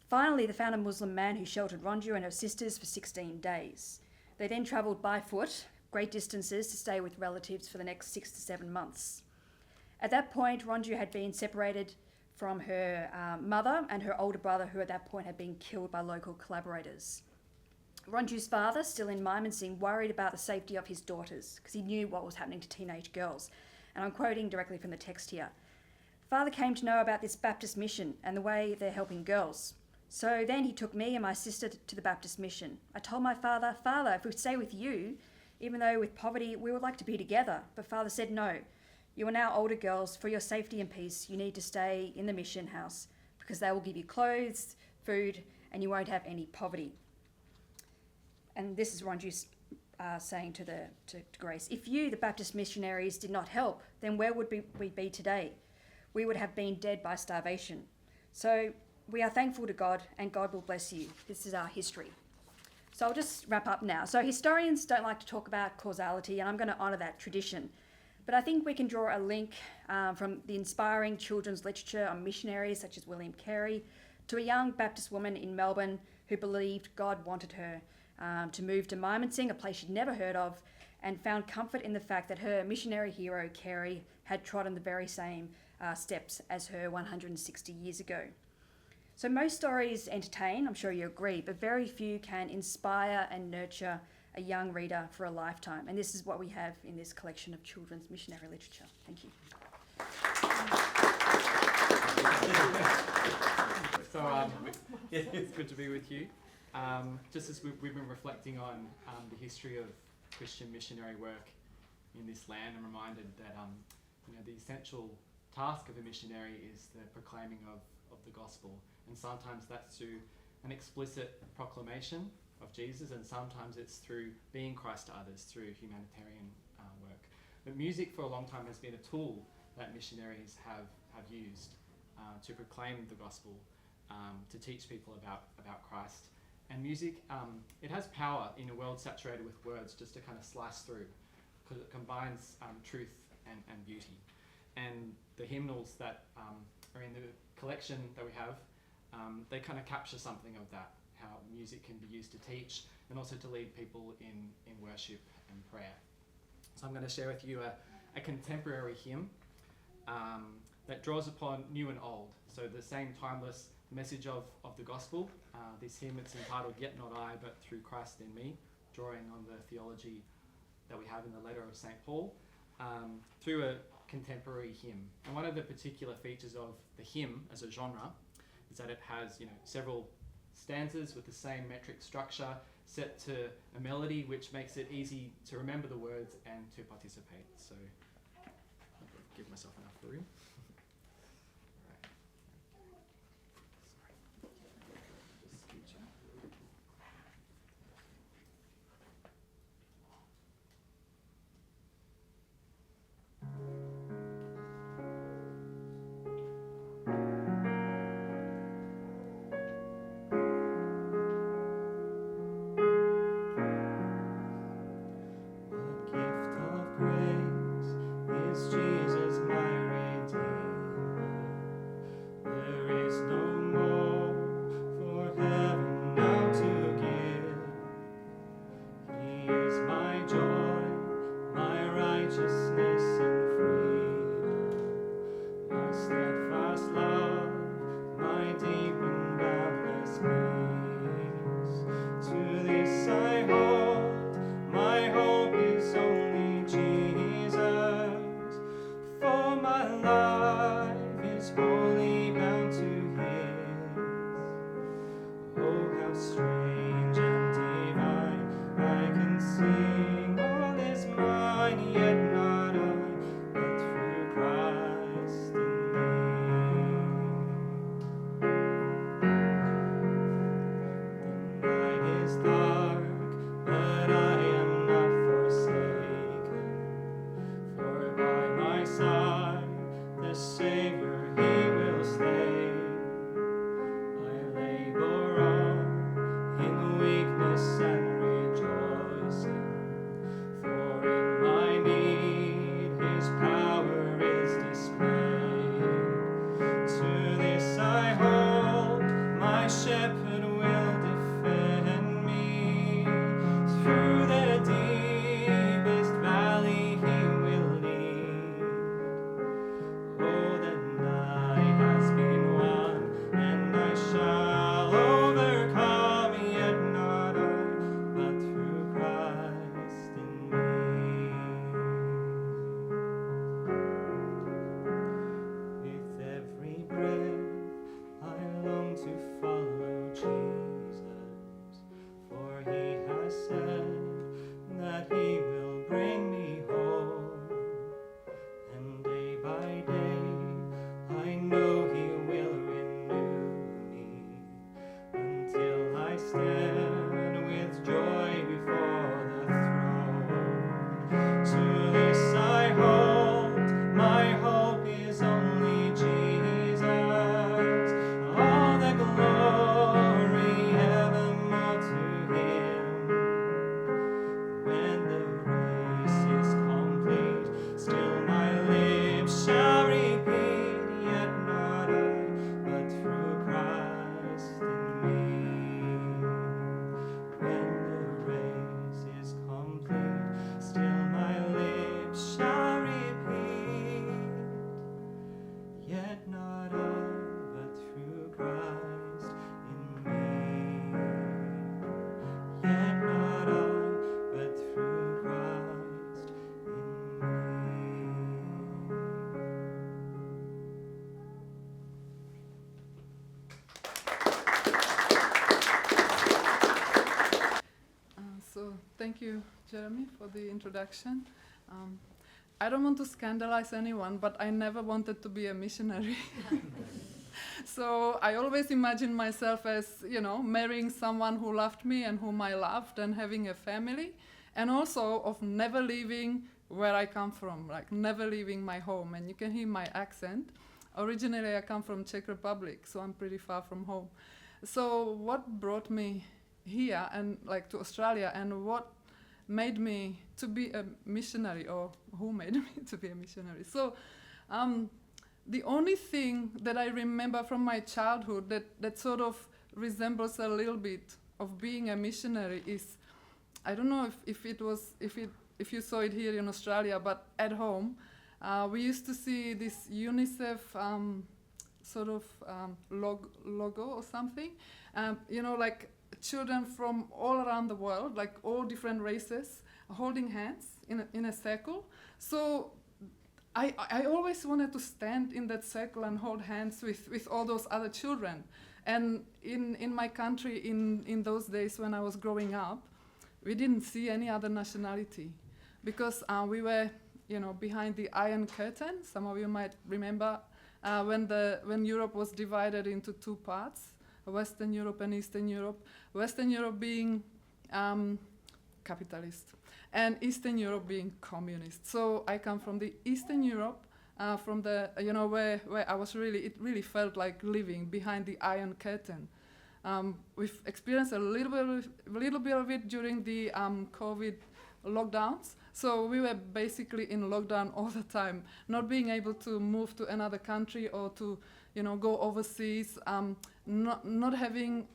Finally, they found a Muslim man who sheltered Ranju and her sisters for 16 days. They then travelled by foot, great distances, to stay with relatives for the next 6 to 7 months. At that point, Ranju had been separated from her mother and her older brother, who at that point had been killed by local collaborators. Ranju's father, still in Mymensingh, worried about the safety of his daughters because he knew what was happening to teenage girls. And I'm quoting directly from the text here. Father came to know about this Baptist mission and the way they're helping girls. So then he took me and my sister to the Baptist mission. I told my father, Father, if we stay with you, even though with poverty, we would like to be together. But Father said, no, you are now older girls. For your safety and peace, you need to stay in the mission house because they will give you clothes, food, and you won't have any poverty. And this is Ranju saying to Grace, if you, the Baptist missionaries, did not help, then where would we be today? We would have been dead by starvation. So we are thankful to God, and God will bless you. This is our history. So I'll just wrap up now. So historians don't like to talk about causality, and I'm going to honour that tradition. But I think we can draw a link from the inspiring children's literature on missionaries such as William Carey to a young Baptist woman in Melbourne who believed God wanted her to move to Mymensingh, a place she'd never heard of, and found comfort in the fact that her missionary hero, Carey, had trodden the very same steps as her 160 years ago. So most stories entertain, I'm sure you agree, but very few can inspire and nurture a young reader for a lifetime. And this is what we have in this collection of children's missionary literature. Thank you. So it's good to be with you. Just as we've been reflecting on the history of Christian missionary work in this land, I'm reminded that the essential task of a missionary is the proclaiming of the gospel, and sometimes that's through an explicit proclamation of Jesus, and sometimes it's through being Christ to others through humanitarian work. But music for a long time has been a tool that missionaries have used to proclaim the gospel, to teach people about Christ. And music, it has power in a world saturated with words just to kind of slice through, because it combines truth and beauty. And the hymnals that are in the collection that we have, they kind of capture something of that, how music can be used to teach and also to lead people in worship and prayer. So I'm going to share with you a contemporary hymn that draws upon new and old, so the same timeless message of the gospel. This hymn, it's entitled Yet Not I, but Through Christ in Me, drawing on the theology that we have in the letter of St. Paul. through a contemporary hymn. And one of the particular features of the hymn as a genre is that it has, several stanzas with the same metric structure set to a melody, which makes it easy to remember the words and to participate. So I'll give myself enough room. Right. Sorry. Just scooch up. Thank you, Jeremy, for the introduction. I don't want to scandalize anyone, but I never wanted to be a missionary. So I always imagined myself as, marrying someone who loved me and whom I loved and having a family, and also of never leaving where I come from, like never leaving my home. And you can hear my accent. Originally, I come from Czech Republic, so I'm pretty far from home. So what brought me here and to Australia, and what made me to be a missionary, or who made me to be a missionary? So the only thing that I remember from my childhood that sort of resembles a little bit of being a missionary is, I don't know if you saw it here in Australia, but at home we used to see this UNICEF logo or something, children from all around the world, like all different races, holding hands in a circle. So I always wanted to stand in that circle and hold hands with all those other children. And in my country, in those days when I was growing up, we didn't see any other nationality because we were, behind the Iron Curtain. Some of you might remember when Europe was divided into two parts, Western Europe and Eastern Europe. Western Europe being capitalist, and Eastern Europe being communist. So I come from the Eastern Europe, from the where I was it really felt like living behind the Iron Curtain. We've experienced a little bit of it during the COVID lockdowns. So we were basically in lockdown all the time, not being able to move to another country or to go overseas, not having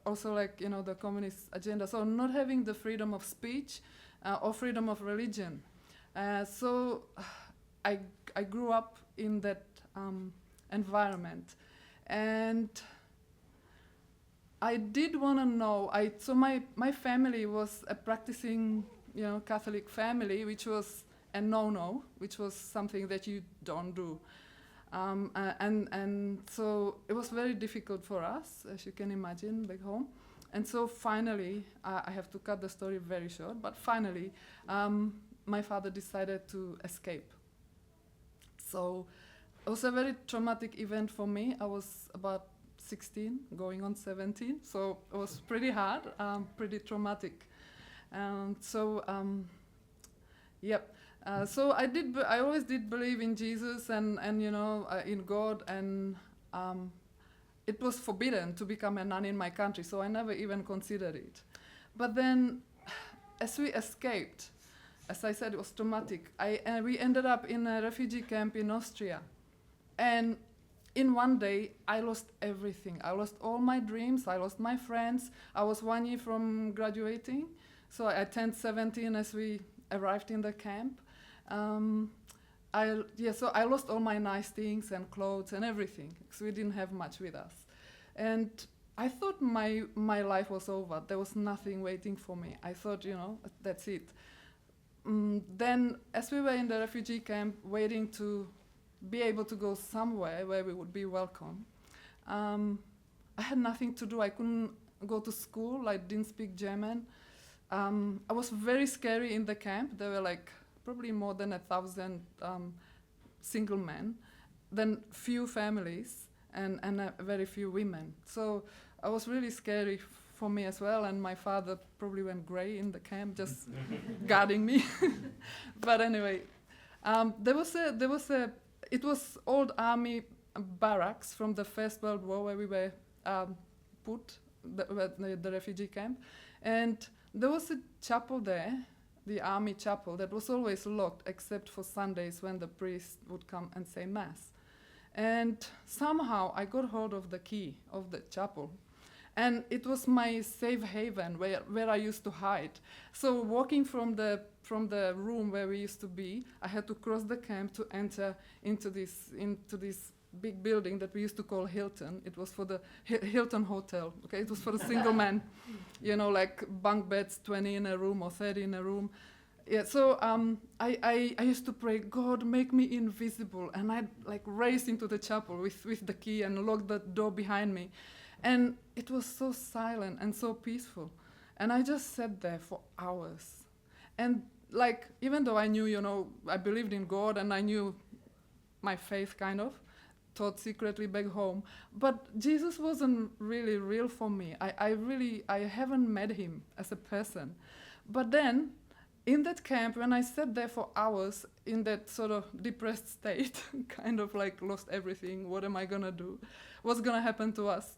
also the communist agenda, so not having the freedom of speech or freedom of religion. So I grew up in that environment, and I did want to know. So my family was a practicing Catholic family, which was a no-no, which was something that you don't do. And so it was very difficult for us, as you can imagine, back home. And so finally, I have to cut the story very short, but finally, my father decided to escape. So it was a very traumatic event for me. I was about 16, going on 17, so it was pretty hard, pretty traumatic. So I always did believe in Jesus and in God, and it was forbidden to become a nun in my country, so I never even considered it. But then, as we escaped, as I said, it was traumatic. We ended up in a refugee camp in Austria, and in one day, I lost everything. I lost all my dreams. I lost my friends. I was 1 year from graduating, so I turned 17 as we arrived in the camp. So I lost all my nice things and clothes and everything, because we didn't have much with us. And I thought my life was over. There was nothing waiting for me. I thought, that's it. Then, as we were in the refugee camp, waiting to be able to go somewhere where we would be welcome, I had nothing to do. I couldn't go to school. I didn't speak German. I was very scary in the camp. There were probably more than 1,000 single men, then few families, and very few women. So I was really scary for me as well, and my father probably went grey in the camp, just guarding me. But anyway, it was old army barracks from the First World War where we were put, the refugee camp, and there was a chapel there, the army chapel, that was always locked except for Sundays when the priest would come and say mass. And somehow I got hold of the key of the chapel, and it was my safe haven where I used to hide. So walking from the room where we used to be, I had to cross the camp to enter into this big building that we used to call Hilton. It was for the Hilton Hotel. Okay, it was for the single man, bunk beds, 20 in a room or 30 in a room. Yeah, so I used to pray, God, make me invisible, and I'd race into the chapel with the key and lock the door behind me, and it was so silent and so peaceful, and I just sat there for hours, and even though I knew, I believed in God and I knew my faith kind of, taught secretly back home, but Jesus wasn't really real for me. I haven't met him as a person. But then, in that camp, when I sat there for hours in that sort of depressed state, kind of lost everything, what am I gonna do? What's gonna happen to us?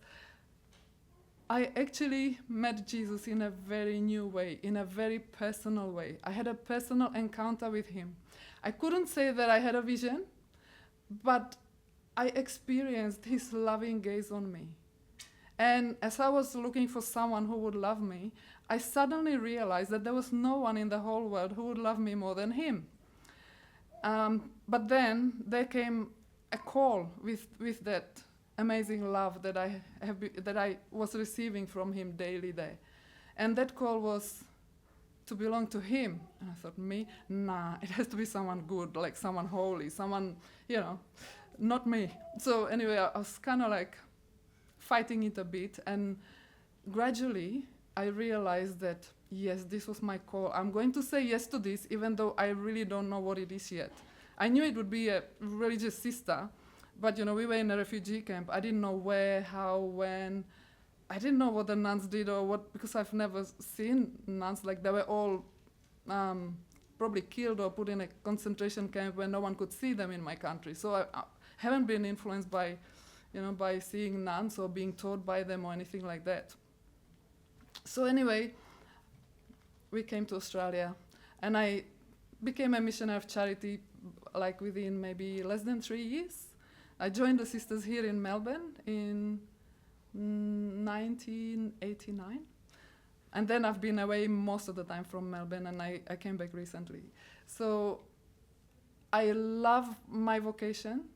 I actually met Jesus in a very new way, in a very personal way. I had a personal encounter with him. I couldn't say that I had a vision, but I experienced his loving gaze on me. And as I was looking for someone who would love me, I suddenly realized that there was no one in the whole world who would love me more than him. But then there came a call with that amazing love that I was receiving from him daily there. And that call was, to belong to him. And I thought, me? Nah, it has to be someone good, like someone holy, someone, you know, not me. So anyway, I was kind of like fighting it a bit, and gradually I realized that, yes, this was my call. I'm going to say yes to this, even though I really don't know what it is yet. I knew it would be a religious sister, but, you know, we were in a refugee camp. I didn't know where, how, when. I didn't know what the nuns did or what, because I've never seen nuns. Like, they were all probably killed or put in a concentration camp where no one could see them in my country. So I haven't been influenced by, you know, by seeing nuns or being taught by them or anything like that. So anyway, we came to Australia, and I became a missionary of charity like within maybe less than 3 years. I joined the sisters here in Melbourne in 1989. And then I've been away most of the time from Melbourne, and I came back recently. So I love my vocation.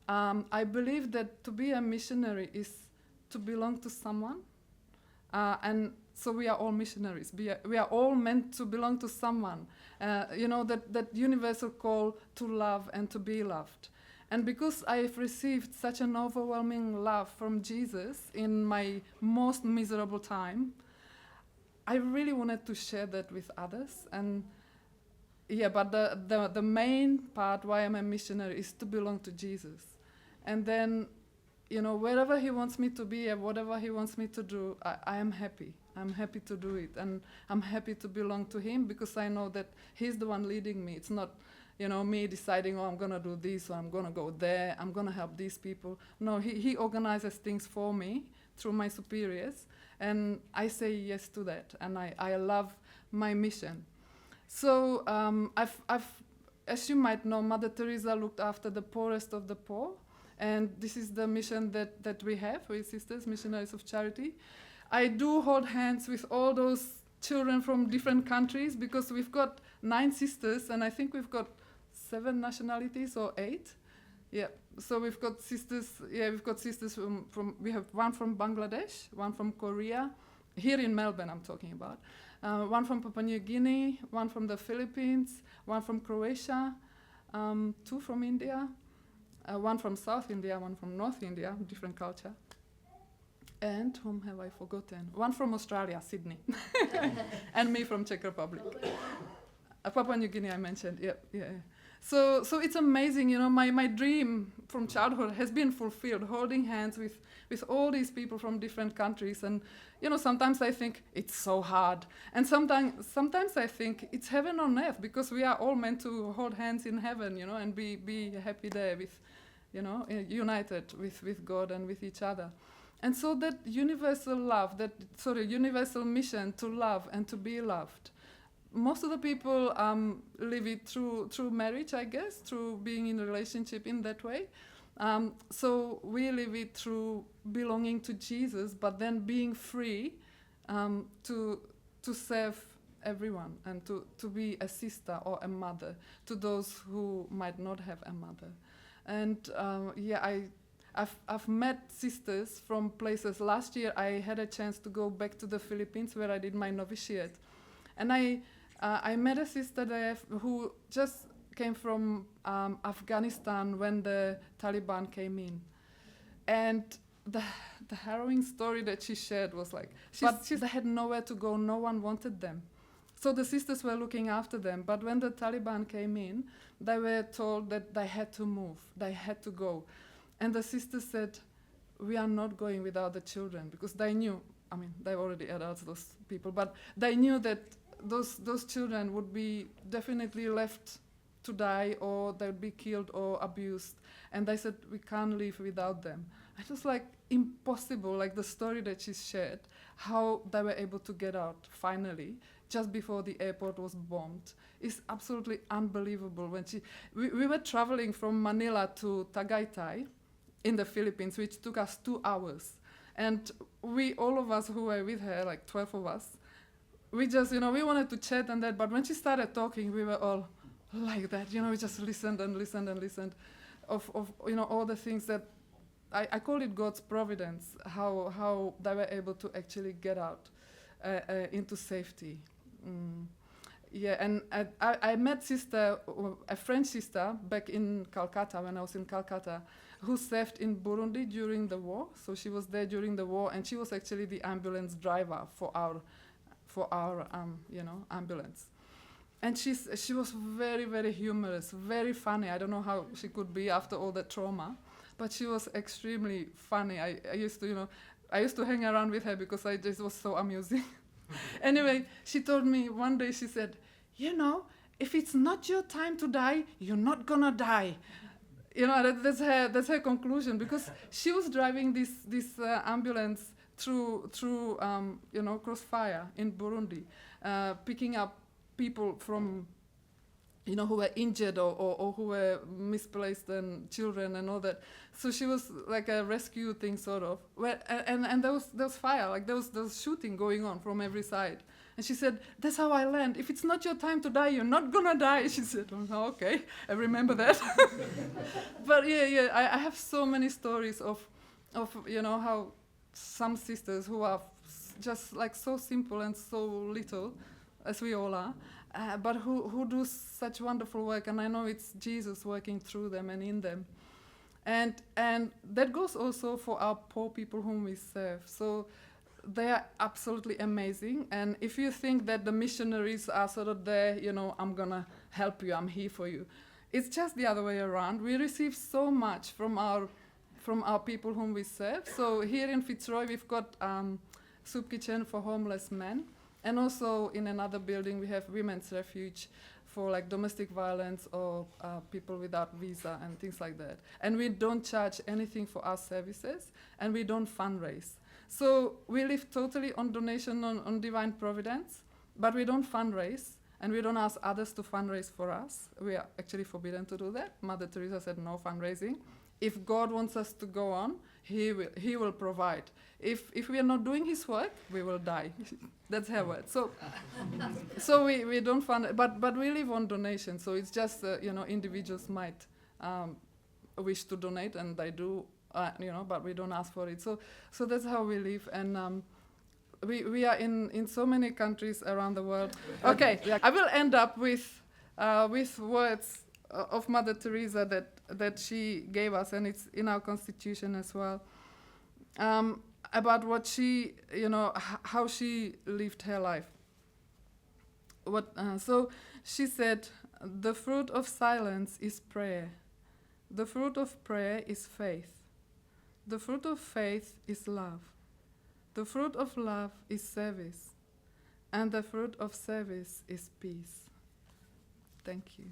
I believe that to be a missionary is to belong to someone. And so we are all missionaries. We are all meant to belong to someone. You know, that universal call to love and to be loved. And because I've received such an overwhelming love from Jesus in my most miserable time, I really wanted to share that with others. And yeah, but the main part why I'm a missionary is to belong to Jesus. And then, you know, wherever he wants me to be and whatever he wants me to do, I am happy. I'm happy to do it. And I'm happy to belong to him because I know that he's the one leading me. It's not, you know, me deciding, oh, I'm going to do this or I'm going to go there, I'm going to help these people. No, he organizes things for me through my superiors, and I say yes to that, and I love my mission. So as you might know, Mother Teresa looked after the poorest of the poor, and this is the mission that we have, we sisters, Missionaries of Charity. I do hold hands with all those children from different countries because we've got 9 sisters, and I think we've got 7 nationalities or 8. Yeah, so we've got sisters. Yeah, we've got sisters from. We have one from Bangladesh, one from Korea, here in Melbourne. I'm talking about. One from Papua New Guinea, one from the Philippines, one from Croatia, 2 from India, one from South India, one from North India, different culture. And whom have I forgotten? One from Australia, Sydney, and me from Czech Republic. Papua New Guinea I mentioned. Yeah. So it's amazing, you know, my dream from childhood has been fulfilled, holding hands with all these people from different countries. And, you know, sometimes I think it's so hard. And sometimes I think it's heaven on earth because we are all meant to hold hands in heaven, you know, and be happy there with, you know, united with God and with each other. And so that universal love, universal mission to love and to be loved. Most of the people live it through marriage, I guess, through being in a relationship in that way. So we live it through belonging to Jesus, but then being free to serve everyone and to be a sister or a mother to those who might not have a mother. And I've met sisters from places. Last year I had a chance to go back to the Philippines where I did my novitiate. And I met a sister there who just came from Afghanistan when the Taliban came in. And the harrowing story that she shared was like, she had nowhere to go, no one wanted them. So the sisters were looking after them. But when the Taliban came in, they were told that they had to move, they had to go. And the sisters said, we are not going without the children, because they knew, I mean, they were already adults, those people, but they knew that those children would be definitely left to die, or they would be killed or abused. And they said, we can't live without them. It was like impossible, like the story that she shared, how they were able to get out finally, just before the airport was bombed. It's absolutely unbelievable. When we were traveling from Manila to Tagaytay in the Philippines, which took us 2 hours. And all of us who were with her, like 12 of us, we just, we wanted to chat and that, but when she started talking, we were all like that, we just listened and listened and listened of all the things that, I call it God's providence, how they were able to actually get out into safety. Yeah, and I met a French sister back in Calcutta when I was in Calcutta, who served in Burundi during the war. So she was there during the war, and she was actually the ambulance driver for our ambulance. And she was very, very humorous, very funny. I don't know how she could be after all that trauma, but she was extremely funny. I used to hang around with her because I just was so amusing. Anyway, she told me one day, she said, if it's not your time to die, you're not gonna die. That's her conclusion, because she was driving this ambulance through crossfire in Burundi, picking up people from who were injured or who were misplaced, and children and all that. So she was like a rescue thing, sort of. And there was fire, like there was shooting going on from every side. And she said, that's how I learned. If it's not your time to die, you're not gonna die. She said, oh, okay, I remember that. But I have so many stories of how some sisters who are just like so simple and so little, as we all are, but who do such wonderful work, and I know it's Jesus working through them and in them. And that goes also for our poor people whom we serve. So they are absolutely amazing. And if you think that the missionaries are sort of there, I'm gonna help you, I'm here for you, it's just the other way around. We receive so much from our people whom we serve. So here in Fitzroy, we've got soup kitchen for homeless men. And also in another building, we have women's refuge for like domestic violence or people without visa and things like that. And we don't charge anything for our services, and we don't fundraise. So we live totally on donation on divine providence, but we don't fundraise, and we don't ask others to fundraise for us. We are actually forbidden to do that. Mother Teresa said no fundraising. If God wants us to go on, He will provide. If we are not doing His work, we will die. That's her word. So we don't fund, but we live on donation. So it's just individuals might wish to donate, and they do, but we don't ask for it. So that's how we live, and we are in so many countries around the world. Okay, I will end up with words of Mother Teresa that she gave us, and it's in our constitution as well, about what she, how she lived her life. So she said, the fruit of silence is prayer. The fruit of prayer is faith. The fruit of faith is love. The fruit of love is service. And the fruit of service is peace. Thank you.